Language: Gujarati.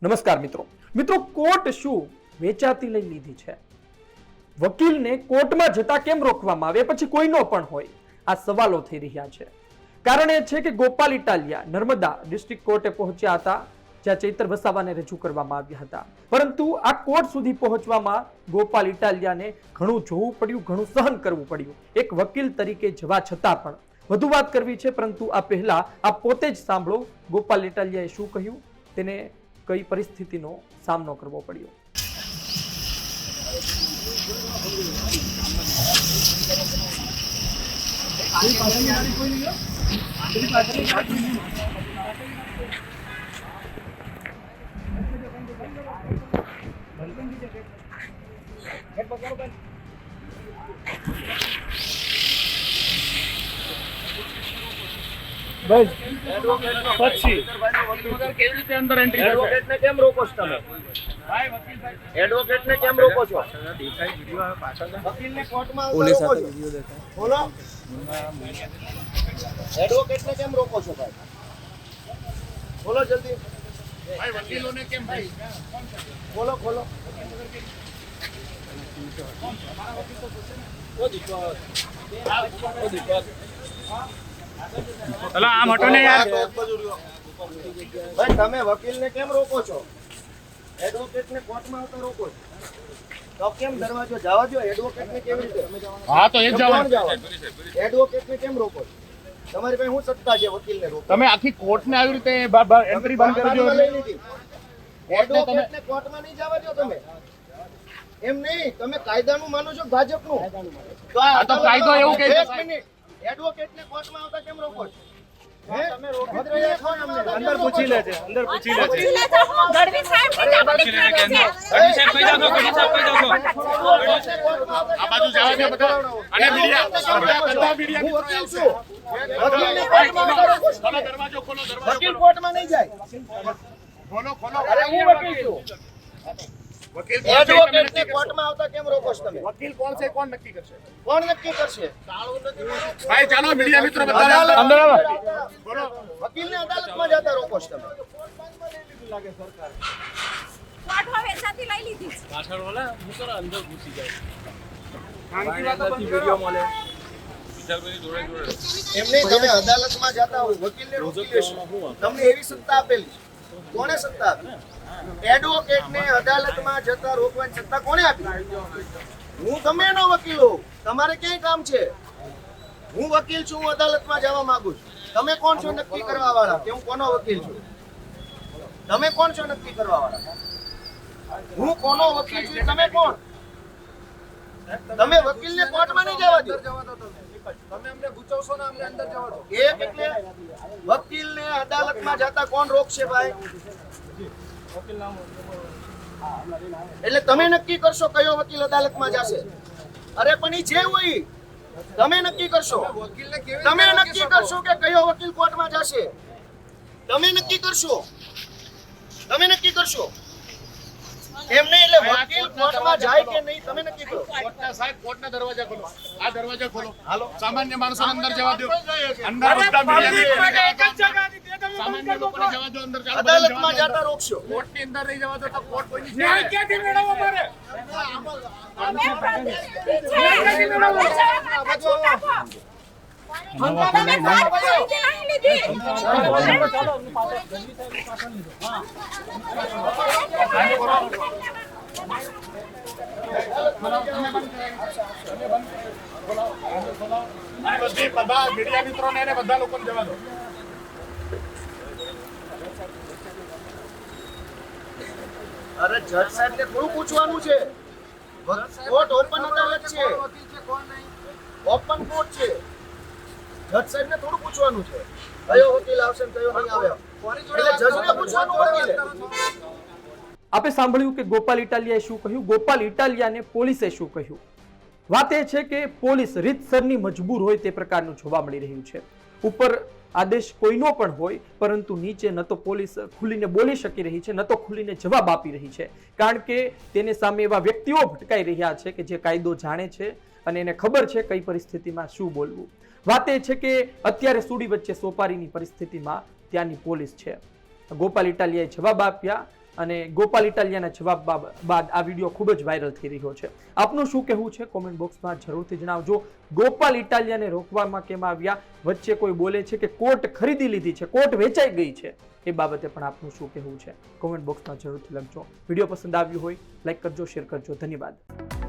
નમસ્કાર મિત્રો કોર્ટ શું વેચાતી લઈ લીધી છે? વકીલને કોર્ટમાં જતા કેમ રોકવામાં આવે પછી કોઈનો પણ હોય, આ સવાલો થઈ રહ્યા છે. કારણ એ છે કે ગોપાલ ઇટાલિયા નર્મદા ડિસ્ટ્રિક્ટ કોર્ટે પહોંચ્યા હતા, જ્યાં ચૈતર વસાવાને રજૂ કરવામાં આવ્યા હતા. પરંતુ આ કોર્ટ સુધી પહોંચવામાં ગોપાલ ઇટાલિયાને ઘણું જોવું પડ્યું, ઘણું સહન કરવું પડ્યું, એક વકીલ તરીકે જવા છતાં પણ. વધુ વાત કરવી છે, પરંતુ આ પહેલા આ પોતે જ સાંભળો ગોપાલ ઇટાલિયાએ શું કહ્યું, તેને કઈ પરિસ્થિતિનો સામનો કરવો પડ્યો. બસ પછી કેવી રીતે અંદર એન્ટ્રી એડવોકેટને કેમ રોકો છો તમે? એડવોકેટને કેમ રોકો છો? વકીલને કોર્ટમાં પોલીસ સાથે વિડિયો દેખાય. બોલો, એડવોકેટને કેમ રોકો છો ભાઈ? બોલો જલ્દી ભાઈ. વકીલોને કેમ ભાઈ? બોલો ખોલો. અલા આમ હટો ને યાર. ભાઈ તમે વકીલને કેમ રોકો છો? એડવોકેટને કોર્ટમાં આવતા રોકો છો તો કેમ દરવાજો જવા દો? એડવોકેટને કેવી રીતે? હા તો એ જ જવાનું. એડવોકેટને કેમ રોકો છો? તમારી પાસે શું સત્તા છે વકીલને રોકો? તમે આખી કોર્ટને આવી રીતે એન્ટ્રી બંધ કરી દો. લઈ લીધી. એડવોકેટને કોર્ટમાં નહીં જવા દો તમે. એમ નહીં, તમે કાયદાનું માનો છો ભાજપનું? તો આ તો કાયદો એવું કહે છે. એક મિનિટ, એડવોકેટને કોર્ટમાં આવતા કેમ રોકો છો? તમે રોકી જ રહ્યા છો અમને. અંદર પૂછી લે છે, અંદર પૂછી લે છે. ગઢવી સાહેબ કેટલા બધી કરે છે? ગઢવી સાહેબ કઈ જાવ છો? ગઢવી સાહેબ કઈ જાવ છો? આ બાજુ જવા દો બધા. અને મીડિયા બધા મીડિયા હું વકીલ છું. વકીલને કોર્ટમાં આવતા રોકો છો. તમે દરવાજો ખોલો, દરવાજો વકીલ કોર્ટમાં નહીં જાય. ખોલો ખોલો. અરે હું વકીલ છું. વકીલ એડવોકેટને કોર્ટમાં આવતા કેમ રોકો છો તમે? વકીલ કોણ છે કોણ નક્કી કરશે? કોણ નક્કી કરશે? ભાઈ ચાલો મીડિયા મિત્રો બધા અંદર આવો. બોલો. વકીલને અદાલતમાં જતા રોકો છો તમે? કોર્ટમાં વેચાતી લઈ લીધી છે. પાછળ ઓલા મુકરા અંદર ઘૂસી જાય. એમને તમે અદાલતમાં જતા હો, વકીલને રોકી લેશો. તમને એવી સત્તા આપેલી છે. કોણે સત્તા આપી? એડવોકેટને અદાલતમાં જતા રોકવાની સત્તા કોણે આપી? હું ગમેનો વકીલ હોઉં, તમારે ક્યાંય કામ છે? હું વકીલ છું, હું અદાલતમાં જવા માંગુ છું. તમે કોણ છો નક્કી કરવા વાળા કે હું કોનો વકીલ છું? તમે કોણ છો નક્કી કરવા વાળા? હું કોનો વકીલ છું તમે કોણ? તમે વકીલને કોર્ટમાં નહીં જવા દો. તમે અમને ગુચવશો ને, અમને અંદર જવા દો. એક એટલે વકીલને અદાલતમાં જતા કોણ રોકશે ભાઈ? એટલે તમે નક્કી કરશો કયો વકીલ અદાલતમાં જશે? અરે પણ ઈ જે હોય તમે નક્કી કરશો. તમે નક્કી કરશો કે કયો વકીલ કોર્ટમાં જશે. તમે નક્કી કરશો. તમે નક્કી કરશો. એમ નહીં, એટલે વકીલ કોર્ટમાં જાય કે નહીં તમે નક્કી કરો. કોર્ટના સાહેબ કોર્ટના દરવાજા ખોલો. આ દરવાજા ખોલો. હાલો સામાન્ય માણસો અંદર જવા દો. અંદર બધા મીડિયા સામાન્ય લોકોને જવા દો અંદર. ચાલો અદાલતમાં જતા રોકશો. કોર્ટની અંદર નહીં જવા દો તો કોર્ટ કોઈની અમે પ્રતિનિધિ છે. છૂટ આપો. તમે કોર્ટમાંથી લઈ લીધી. બધા મીડિયા મિત્રોને એને બધા લોકોને જવા દો. અરે જજ સાહેબને થોડું પૂછવાનું છે. કોર્ટ ઓપન અદાલત છે, ઓપન કોર્ટ છે. જજ સાહેબને થોડું પૂછવાનું છે કયો વકીલ આવશે ને કયો નહીં આવે. એટલે જજને પૂછવાનું વકીલે. આપે સાંભળ્યું કે ગોપાલ ઇટાલિયાએ શું કહ્યું, ગોપાલ ઇટાલિયાને પોલીસે શું કહ્યું. વાત એ છે કે પોલીસ રીતસરની મજબૂર હોય તે પ્રકારનું જોવા મળી રહ્યું છે. ઉપર આદેશ કોઈનો પણ હોય, પરંતુ નીચે ન તો પોલીસ ખુલીને બોલી શકી રહી છે, ન તો ખુલીને જવાબ આપી રહી છે. કારણ કે તેને સામે એવા વ્યક્તિઓ ભટકાઈ રહ્યા છે કે જે કાયદો જાણે છે અને એને ખબર છે કઈ પરિસ્થિતિમાં શું બોલવું. વાત એ છે કે અત્યારે સુડી વચ્ચે સોપારીની પરિસ્થિતિમાં ત્યાંની પોલીસ છે. ગોપાલ ઇટાલિયાએ જવાબ આપ્યા અને ગોપાલ ઇટાલિયાના જવાબ બાદ આ વિડીયો ખૂબ જ વાયરલ થઈ રહ્યો છે. આપનું શું કહેવું છે કોમેન્ટ બોક્સમાં જરૂરથી જણાવજો. ગોપાલ ઇટાલિયાને રોકવામાં કેમ આવ્યા? વચ્ચે કોઈ બોલે છે કે કોર્ટ ખરીદી લીધી છે, કોર્ટ વેચાઈ ગઈ છે, એ બાબતે પણ આપનું શું કહેવું છે કોમેન્ટ બોક્સમાં જરૂરથી લખજો. વિડીયો પસંદ આવ્યું હોય લાઈક કરજો, શેર કરજો. ધન્યવાદ.